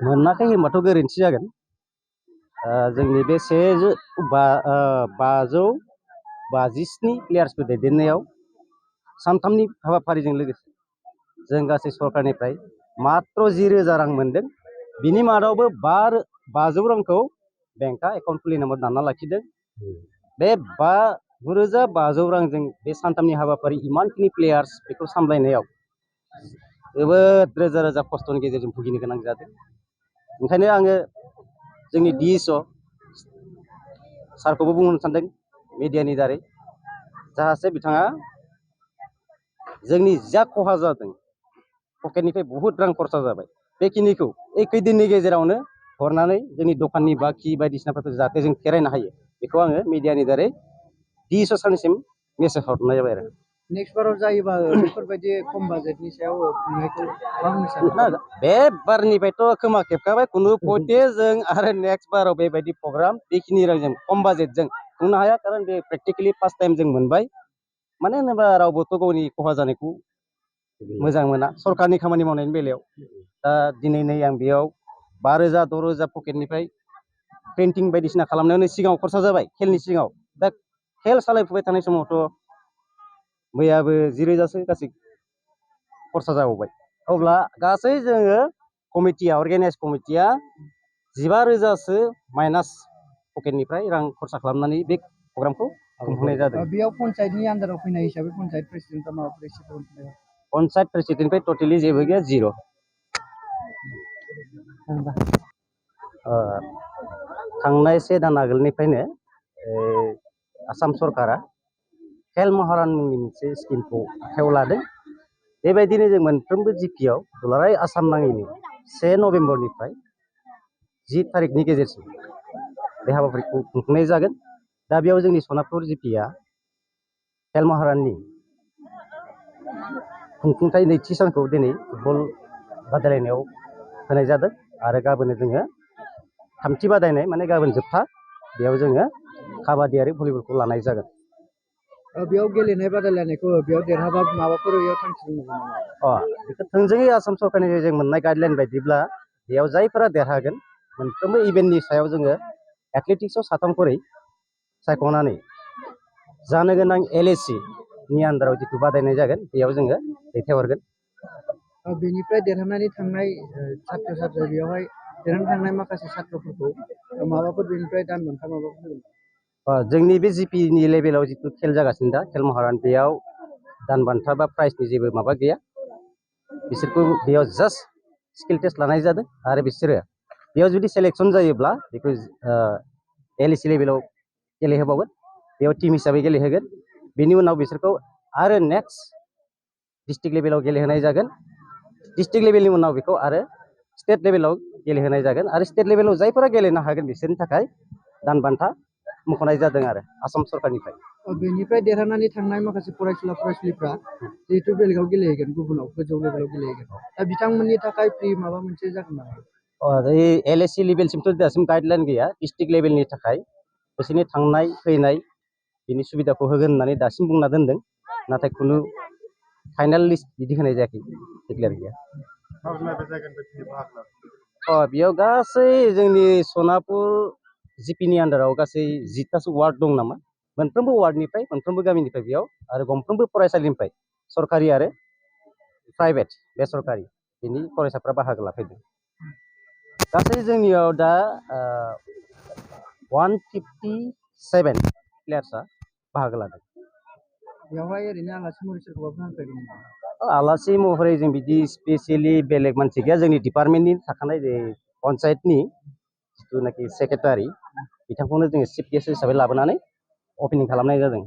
मोनाखै होनबाथ' गोरोन्थि जागोन। जोंनि बे 557 प्लेयार्सखौ दैदेननायाव सानथामनि हाबाफारिजों लोगोसे जों गासै सरकारनिफ्राय मात्र 10,000 रां मोनदों। बिनि मादावबो 500 रांखौ बेंकआ एकाउन्ट खुलिनानै दानना लाखिदों। बे 9,500 रांजों बे सानथामनि हाबाफारि इमानखिनि प्लेयार्स बेखौ सामलायनायाव जोबोद रोजा रोजा खस्थ'नि गेजेरजों भुगिनो गोनां जादों। ओंखायनो आङो जोंनि DSO सारखौबो बुंनो सानदों मिडियानि दारै, जाहाथे बिथाङा जोंनि जा खहा जादों पकेटनिफ्राय बहुद रां खरसा जाबाय, बेखिनिखौ खैदिननि गेजेरावनो हरनानै जोंनि दखाननि बाखि बायदिसिनाफोरखौ जाहाथे जों फेरायनो हायो, बेखौ आङो मिडियानि दारै DSO सारनिसिम मेसेज हरनाय जाबाय आरो। नेक्स्ट बाराव जायोबा बेफोरबायदि खम बाजेटनि सायाव खुंनायखौ मा बुंनो सानो? बे बारनिफ्रायथ' खोमा खेबखाबाय खुनु पथे जों आरो नेक्स्ट बाराव बेबायदि प्रग्राम बेखिनि रांजों खम बाजेटजों खुंनो हाया। खारन बे प्रेक्टिकेलि फार्स्ट टाइम जों मोनबाय। मानो होनोबा रावबोथ' गावनि खहा जानायखौ मोजां मोना सरकारनि खामानि मावनायनि बेलायाव। दा दिनै नै आं बेयाव 5,000 6,000 पकेटनिफ्राय पेन्टिं बायदिसिना खालामनायावनो सिगाङाव खरसा जाबाय खेलनि सिगाङाव। दा खेल सालायफुबाय थानाय समावथ' मैयाबो 10,000सो गासै खरसा जाबावबाय। अब्ला गासै जोङो कमिटिया अर्गेनाइज कमिटिया 15,000सो माइनास पकेटनिफ्राय रां खरसा खालामनानै बे प्रग्रामखौ खुंफुंनाय जादों। बेयाव पन्चायतनि आन्दाराव फैनाय हिसाबै पन्चायत प्रेसिडेन्टआ माबाफोर एसे बुंनो? पन्चायत प्रेसिडेन्टनिफ्राय टटेलि जेबो गैया, जिर'। थांनाय 1 दान आगोलनिफ्रायनो आसाम सरकारा खेल महारान मुंनि मोनसे स्किमखौ आखायाव लादों। बेबायदिनो जों मोनफ्रोमबो जिपिआव दुलाराय आसाम नाङैनो 1 नभेम्बरनिफ्राय 10 थारिखनि गेजेरसिम बे हाबाफारिखौ खुंफुंनाय जागोन। दा बेयाव जोंनि सनापुर जिपिआ खेल महाराननि खुंफुंथाय नैथि सानखौ दिनै फुटबल बादायलायनायाव होनाय जादों आरो गाबोन जोङो थामथि बादायनाय माने गाबोन जोबथा, बेयाव जोङो काबादि आरो भलिबलखौ लानाय जागोन। बेयाव गेलेनाय बादायलायनायखौ बेयाव देरहाबा माबाफोर बेयाव थांखि दङ नामा? बेखौ थोंजोङै आसाम सरकारनिफ्राय जों मोननाय गाइडलाइन बायदिब्ला बेयाव जायफोरा देरहागोन मोनफ्रोमबो इभेन्टनि सायाव जोङो एथलेटिक्सआव 3 खरै सायख'नानै जानो गोनां LAC नि आन्दाराव जिथु बादायनाय जागोन बेयाव जोङो दैथायहरगोन। बेनिफ्राय देरहानानै थांनाय सात्र बेयावहाय देरहानानै थांनाय माखासे सात्रफोरखौ माबाफोर बेनिफ्राय दान बान्था माबाफोर होगोन? जोंनि बे जिपिनि लेभेलाव जिथु खेल जागासिनो दा खेल महारान, बेयाव दान बान्था बा प्राइजनि जेबो माबा गैया। बिसोरखौ बेयाव जास्ट स्किल टेस्ट लानाय जादों आरो बिसोरो बेयाव जुदि सेलेक्सन जायोब्ला बेखौ LAC लेभेलाव गेलेहोबावगोन, बेयाव टिम हिसाबै गेलेहोगोन। बेनि उनाव बिसोरखौ आरो नेक्स्ट डिस्ट्रिक्ट लेभेलाव गेलेहोनाय जागोन। डिस्ट्रिक्ट लेभेलनि उनाव बेखौ आरो स्टेट लेभेलाव गेलेहोनाय जागोन आरो स्टेट लेभेलाव जायफोरा गेलेनो हागोन बिसोरनि थाखाय दान बान्था मख'नाय जादों आरो आसाम सरकारनिफ्राय। बेनिफ्राय देरहानानै थांनाय माखासे फरायसुला फरायसुलिफ्रा जिहेतु बेलेगाव गेलेहैगोन, गुबुनाव गोजौ लेभेलाव गेलेहैगोन, दा बिथांमोननि थाखाय फ्रि माबा मोनसे जागोन नामा? LAC लेभेलसिमथ' दासिम गाइडलाइन गैया। डिस्ट्रिक्ट लेभेलनि थाखाय बिसोरनि थांनाय फैनाय बिनि सुबिदाखौ होगोन होननानै दासिम बुंना दोनदों, नाथाय खुनु फाइनाल लिस्ट बिदि होनाय जायाखै, डिक्लेयार गैया। बेयाव गासै जोंनि सनापुर जिपिनि आन्दाराव गासै 10थासो वार्ड दं नामा, मोनफ्रोमबो वार्डनिफ्राय मोनफ्रोमबो गामिनिफ्राय बेयाव आरो गंफ्रोमबो फरायसालिनिफ्राय सरकारि आरो प्राइभेट बेसरकारि बिनि फरायसाफ्रा बाहागो लाफैदों। गासै जोंनियाव दा 157 प्लेयार्सआ बाहागो लादों। बेवहाय ओरैनो आलासि महरै सोरखौबा हांख्रायदों नामा? आलासि महरै जों बिदि स्पेसियेलि बेलेग मानसि गैया। जोंनि डिपार्टमेन्टनि थाखानाय जे पन्चायतनि जिथुनाखि सेक्रेटारि बिथांखौनो जोङो चिफ गेस्ट हिसाबै लाबोनानै अपेनिं खालामनाय जादों।